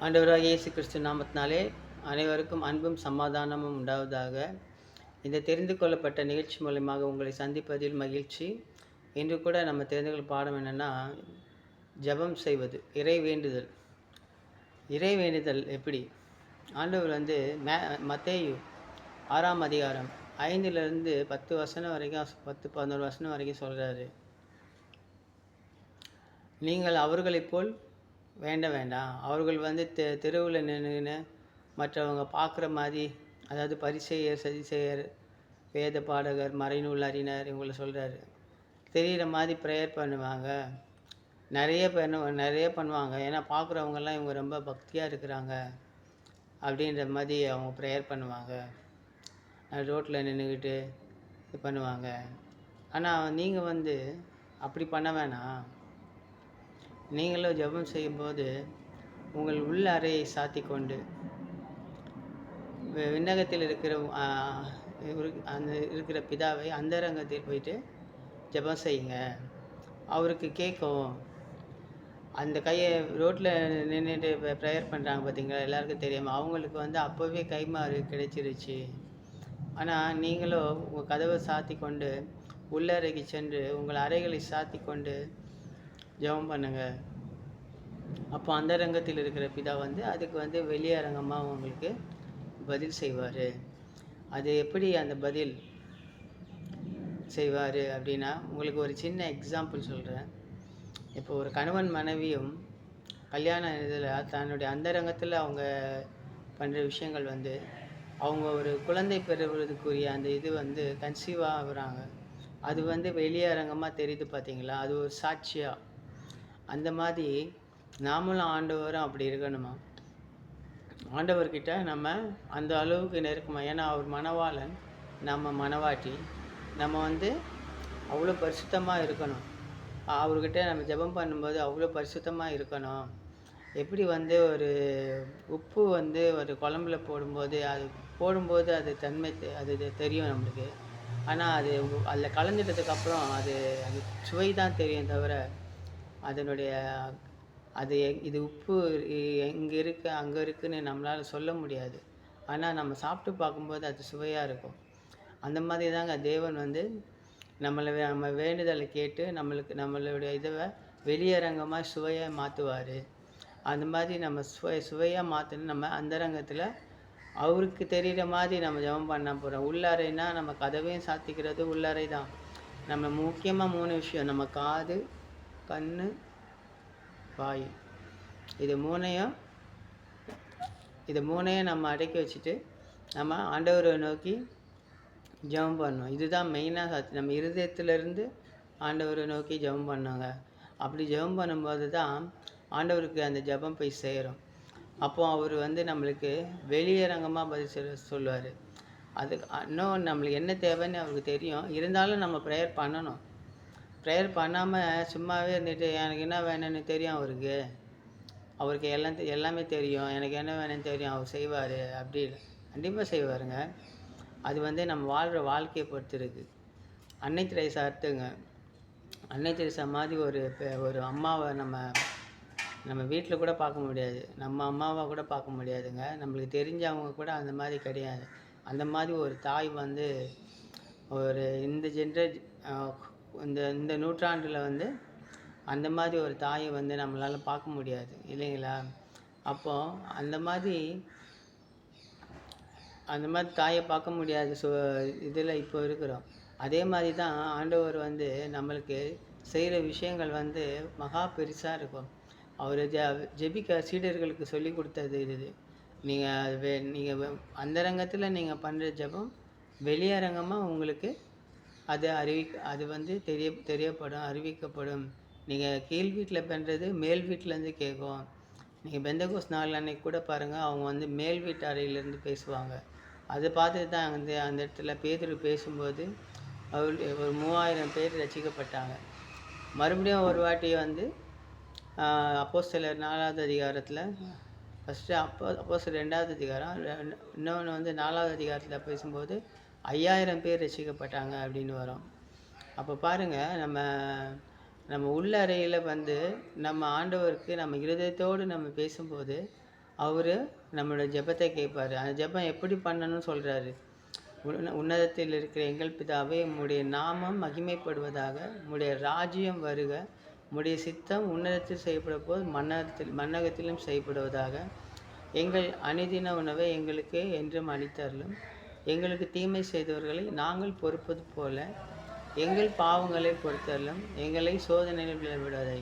ஆண்டவராகிய இயேசு கிறிஸ்து நாமத்தினாலே அனைவருக்கும் அன்பும் சமாதானமும் உண்டாவதாக. இந்த தெரிந்து கொள்ளப்பட்ட நிகழ்ச்சி மூலமாக உங்களை சந்திப்பதில் மகிழ்ச்சி. இன்று கூட நம்ம தெரிந்து கொள்ள பாடம் என்னென்னா, ஜெபம் செய்வது, இறை வேண்டுதல். இறை வேண்டுதல் எப்படி? ஆண்டவர் வந்து மத்தேயு 6ஆம் அதிகாரம் 5லிருந்து 10 வசனம் வரைக்கும் 10, 11 வசனம் வரைக்கும் சொல்கிறாரு. நீங்கள் அவர்களைப் போல் வேண்ட வேண்டாம். அவர்கள் வந்து தெருவில் நின்றுன்னு மற்றவங்க பார்க்குற மாதிரி, அதாவது பரிசேயர், சதிசேயர், வேத பாடகர், மறைநூல் அறிஞர் இவங்கள சொல்கிறாரு. தெரிகிற மாதிரி ப்ரேயர் பண்ணுவாங்க. நிறைய பண்ணுவாங்க. ஏன்னா பார்க்குறவங்கெல்லாம் இவங்க ரொம்ப பக்தியாக இருக்கிறாங்க அப்படின்ற மாதிரி அவங்க ப்ரேயர் பண்ணுவாங்க. ரோட்டில் நின்றுக்கிட்டு இது பண்ணுவாங்க. ஆனால் நீங்கள் வந்து அப்படி பண்ண வேணாம். நீங்களும் ஜெபம் செய்யும்போது உங்கள் உள்ள அறையை சாத்தி கொண்டு விண்ணகத்தில் இருக்கிற அந்த இருக்கிற பிதாவை அந்தரங்கத்தில் போயிட்டு ஜெபம் செய்யுங்க. அவருக்கு கேட்கும். அந்த கையை ரோட்டில் நின்றுட்டு ப்ரேயர் பண்ணுறாங்க பார்த்தீங்களா, எல்லாருக்கும் தெரியாமல். அவங்களுக்கு வந்து அப்போவே கைமாறு கிடைச்சிருச்சு. ஆனால் நீங்களும் உங்கள் கதவை சாத்தி கொண்டு உள்ளறைக்கு சென்று உங்கள் அறைகளை சாத்தி கொண்டு ஜெபம் பண்ணுங்கள். அப்போ அந்த ரங்கத்தில் இருக்கிற பிதா வந்து அதுக்கு வந்து வெளியரங்கமாக உங்களுக்கு பதில் செய்வார். அது எப்படி அந்த பதில் செய்வார் அப்படின்னா, உங்களுக்கு ஒரு சின்ன எக்ஸாம்பிள் சொல்கிறேன். இப்போ ஒரு கணவன் மனைவியும் கல்யாண இதில் தன்னுடைய அந்தரங்கத்தில் அவங்க பண்ணுற விஷயங்கள் வந்து, அவங்க ஒரு குழந்தை பெறுவதற்குரிய அந்த இது வந்து கன்சீவ் ஆகுறாங்க. அது வந்து வெளியரங்கமாக தெரியுது பார்த்தீங்களா, அது ஒரு சாட்சியாக. அந்த மாதிரி நாமளும் ஆண்டவரும் அப்படி இருக்கணுமா? ஆண்டவர்கிட்ட நம்ம அந்த அளவுக்கு நெருக்கமா. ஏன்னா அவர் மணவாளன், நம்ம மணவாட்டி. நம்ம வந்து அவ்வளோ பரிசுத்தமாக இருக்கணும். அவர்கிட்ட நம்ம ஜெபம் பண்ணும்போது அவ்வளோ பரிசுத்தமாக இருக்கணும். எப்படி வந்து ஒரு உப்பு வந்து ஒரு குழம்புல போடும்போது அது தன்மை அது தெரியும் நம்மளுக்கு. ஆனால் அது அதில் கலந்துட்டதுக்கப்புறம் அது சுவை தான் தெரியும் தவிர, அதனுடைய இது உப்பு இங்கே இருக்குது அங்கே இருக்குதுன்னு நம்மளால் சொல்ல முடியாது. ஆனால் நம்ம சாப்பிட்டு பார்க்கும்போது அது சுவையாக இருக்கும். அந்த மாதிரி தாங்க தேவன் வந்து நம்ம வேண்டுதலை கேட்டு நம்மளுடைய இதை வெளியரங்கமாக சுவையாக மாற்றுவார். அந்த மாதிரி நம்ம சுவையாக மாற்றணும். நம்ம அந்தரங்கத்தில் அவருக்கு தெரிகிற மாதிரி நம்ம ஜெபம் பண்ண போகிறோம். உள்ளறைனா நம்ம கதவையும் சாத்திக்கிறது உள்ளறை தான். நம்ம முக்கியமாக 3 விஷயம். நம்ம காது, கண், வாய். இது மூணையும் நம்ம அடக்கி வச்சுட்டு நம்ம ஆண்டவரை நோக்கி ஜெபம் பண்ணணும். இதுதான் மெயினாக நம்ம இருதயத்திலேருந்து ஆண்டவரை நோக்கி ஜெபம் பண்ணோங்க. அப்படி ஜெபம் பண்ணும்போது தான் ஆண்டவருக்கு அந்த ஜெபம் போய் சேரும். அப்போ அவர் வந்து நம்மளுக்கு வெளியரங்கமாக பதில் சொல்லுவார். அதுக்கு இன்னும் நம்மளுக்கு என்ன தேவைன்னு அவருக்கு தெரியும். இருந்தாலும் நம்ம ப்ரேயர் பண்ணணும். ப்ரேயர் பண்ணாமல் சும்மாவே இருந்துட்டு எனக்கு என்ன வேணும்னு தெரியும் அவருக்கு எல்லாமே தெரியும், எனக்கு என்ன வேணும்னு தெரியும், அவர் செய்வார். அப்படி கண்டிப்பாக செய்வாருங்க. அது வந்து நம்ம வாழ்கிற வாழ்க்கையை பொறுத்து இருக்குது. அன்னை தெரசா எடுத்துங்க. அன்னை தெரசா மாதிரி ஒரு அம்மாவை நம்ம வீட்டில் கூட பார்க்க முடியாது. நம்ம அம்மாவை கூட பார்க்க முடியாதுங்க. நம்மளுக்கு தெரிஞ்சவங்க கூட அந்த மாதிரி கிடையாது. அந்த மாதிரி ஒரு தாய் வந்து இந்த நூற்றாண்டில் வந்து அந்த மாதிரி ஒரு தாயை வந்து நம்மளால் பார்க்க முடியாது இல்லைங்களா? அப்போது அந்த மாதிரி தாயை பார்க்க முடியாது இதில் இப்போ இருக்கிறோம். அதே மாதிரி தான் ஆண்டவர் வந்து நம்மளுக்கு செய்கிற விஷயங்கள் வந்து மகா பெருசாக இருக்கும். அவர் ஜெபிக்க சீடர்களுக்கு சொல்லி கொடுத்தது இது. நீங்கள் அந்தரங்கத்தில் நீங்கள் பண்ணுற ஜெபம் வெளியரங்கமாக உங்களுக்கு அது வந்து தெரியப்படும், அறிவிக்கப்படும். நீங்கள் கீழ் வீட்டில் பண்ணுறது மேல் வீட்டிலேருந்து கேட்கும். நீங்கள் பெந்தகோஸ் நாள் அன்னைக்கு கூட பாருங்கள், அவங்க வந்து மேல் வீட்டு அறையிலேருந்து பேசுவாங்க. அதை பார்த்துட்டு தான் அந்த இடத்துல பேதுரு பேசும்போது ஒரு 3000 பேர் ரட்சிக்கப்பட்டாங்க. மறுபடியும் ஒரு வாட்டி வந்து அப்போஸ்தலர் 4வது அதிகாரத்தில் ஃபஸ்ட்டு அப்போஸ்தலர் 2வது அதிகாரம், இன்னொன்று வந்து 4வது அதிகாரத்தில் பேசும்போது 5000 பேர் ரட்சிக்கப்பட்டாங்க அப்படின்னு வரும். அப்போ பாருங்கள், நம்ம உள்ளறையில் வந்து நம்ம ஆண்டவருக்கு நம்ம இருதயத்தோடு நம்ம பேசும்போது அவர் நம்மளோட ஜெபத்தை கேட்பார். அந்த ஜெபம் எப்படி பண்ணணும்னு சொல்கிறாரு. உன்னதத்தில் இருக்கிற எங்கள் பிதாவே, உம்முடைய நாமம் மகிமைப்படுவதாக, உம்முடைய ராஜ்யம் வருக, உம்முடைய சித்தம் உன்னதத்தில் செய்யப்பட போது மன்னகத்திலும் செய்யப்படுவதாக. எங்கள் அனுதின உணவை எங்களுக்கு என்றும் அளித்தருளும். எங்களுக்கு தீமை செய்தவர்களை நாங்கள் பொறுப்பது போல எங்கள் பாவங்களை பொறுத்தருளும். எங்களை சோதனையில் விளைவிடாதே.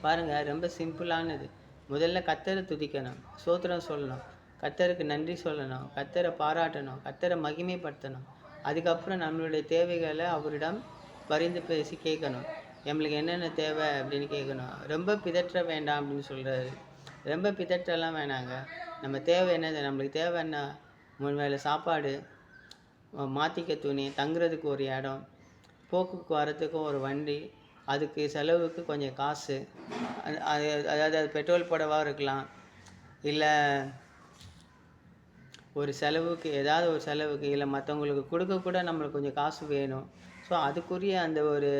பாருங்கள், ரொம்ப சிம்பிளானது. முதல்ல கர்த்தரை துதிக்கணும், ஸ்தோத்திரம் சொல்லணும், கர்த்தருக்கு நன்றி சொல்லணும், கர்த்தரை பாராட்டணும், கர்த்தரை மகிமைப்படுத்தணும். அதுக்கப்புறம் நம்மளுடைய தேவைகளை அவரிடம் பரிந்து பேசி கேட்கணும். நம்மளுக்கு என்னென்ன தேவை அப்படின்னு கேட்கணும். ரொம்ப பிதற்ற வேண்டாம் அப்படின்னு சொல்கிறாரு. ரொம்ப பிதற்றெல்லாம் வேணாங்க. நம்ம தேவை என்னது? நம்மளுக்கு தேவை என்ன? 3 வேளை சாப்பாடு, மாற்றிக்க துணி, தங்குறதுக்கு ஒரு இடம், போக்குக்கு வரத்துக்கும் ஒரு வண்டி, அதுக்கு செலவுக்கு கொஞ்சம் காசு, அதாவது அது பெட்ரோல் போடவா இருக்கலாம், இல்லை ஒரு செலவுக்கு, ஏதாவது ஒரு செலவுக்கு, இல்லை மற்றவங்களுக்கு கொடுக்க கூட நம்மளுக்கு கொஞ்சம் காசு வேணும். ஸோ அதுக்குரிய அந்த ஒரு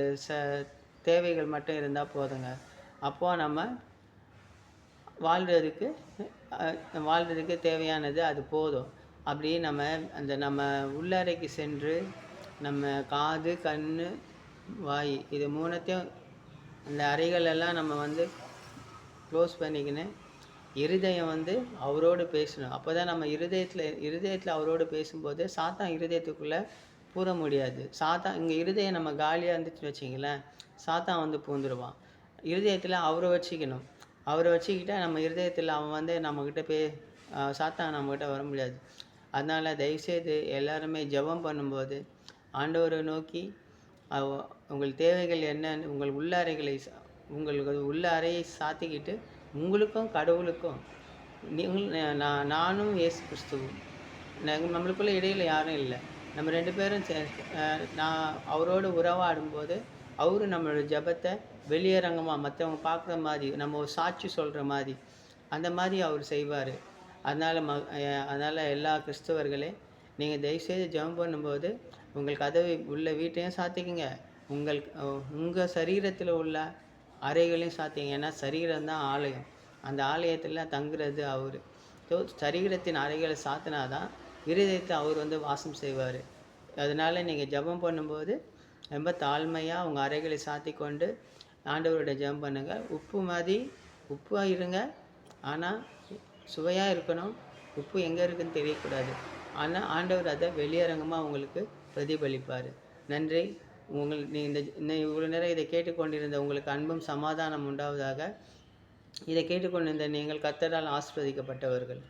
தேவைகள் மட்டும் இருந்தால் போதுங்க. அப்போது நம்ம வாழ்கிறதுக்கு தேவையானது அது போதும். அப்படி நம்ம உள்ளறைக்கு சென்று நம்ம காது, கண், வாய் இது 3த்தையும் அந்த அறைகளெல்லாம் நம்ம க்ளோஸ் பண்ணிக்கின்னு இருதயம் அவரோடு பேசணும். அப்போ தான் நம்ம இருதயத்தில் அவரோடு பேசும்போது சாத்தான் இருதயத்துக்குள்ளே பூர முடியாது. இங்கே இருதயம் நம்ம காலியாக இருந்துச்சுன்னு வச்சிங்களேன், சாத்தான் பூந்துடுவான். இருதயத்தில் அவரை வச்சுக்கணும். அவரை வச்சுக்கிட்டா நம்ம இருதயத்தில் அவன் நம்மக்கிட்ட சாத்தான் நம்மக்கிட்ட வர முடியாது. அதனால் தயவுசெய்து எல்லாருமே ஜெபம் பண்ணும்போது ஆண்டவரை நோக்கி உங்கள் தேவைகள் என்னன்னு உங்களுக்கு உள்ள அறையை சாத்திக்கிட்டு உங்களுக்கும் கடவுளுக்கும் நானும் இயேசு கிறிஸ்துவும் நம்மளுக்குள்ள இடையில் யாரும் இல்லை. நம்ம 2 பேரும் நான் அவரோடு உறவாடும்போது அவரு நம்மளோட ஜெபத்தை வெளியரங்கமாக மற்றவங்க பார்க்குற மாதிரி, நம்ம ஒரு சாட்சி சொல்கிற மாதிரி, அந்த மாதிரி அவர் செய்வார். அதனால் எல்லா கிறிஸ்தவர்களே, நீங்கள் தயவுசெய்து ஜெபம் பண்ணும்போது உங்கள் கதவை உள்ள வீட்டையும் சாத்திக்குங்க, உங்கள் சரீரத்தில் உள்ள அறைகளையும் சாத்திங்க. ஏன்னா சரீரம் தான் ஆலயம். அந்த ஆலயத்தில் தங்குறது அவர். ஸோ சரீரத்தின் அறைகளை சாத்தினாதான் இருதயத்தை அவர் வாசம் செய்வார். அதனால் நீங்கள் ஜெபம் பண்ணும்போது ரொம்ப தாழ்மையாக உங்கள் அறைகளை சாத்தி கொண்டு ஆண்டவரோட ஜெபம் பண்ணுங்கள். உப்பாக இருங்க, ஆனால் சுவையாக இருக்கணும். உப்பு எங்கே இருக்குன்னு தெரியக்கூடாது. ஆனால் ஆண்டவர் அதை வெளியரங்கமாக உங்களுக்கு பிரதிபலிப்பார். நன்றி. நீ இவ்வளோ நேரம் இதை கேட்டுக்கொண்டிருந்த உங்களுக்கு அன்பும் சமாதானம் உண்டாவதாக. இதை கேட்டுக்கொண்டிருந்த நீங்கள் கர்த்தரால் ஆசீர்வதிக்கப்பட்டவர்கள்.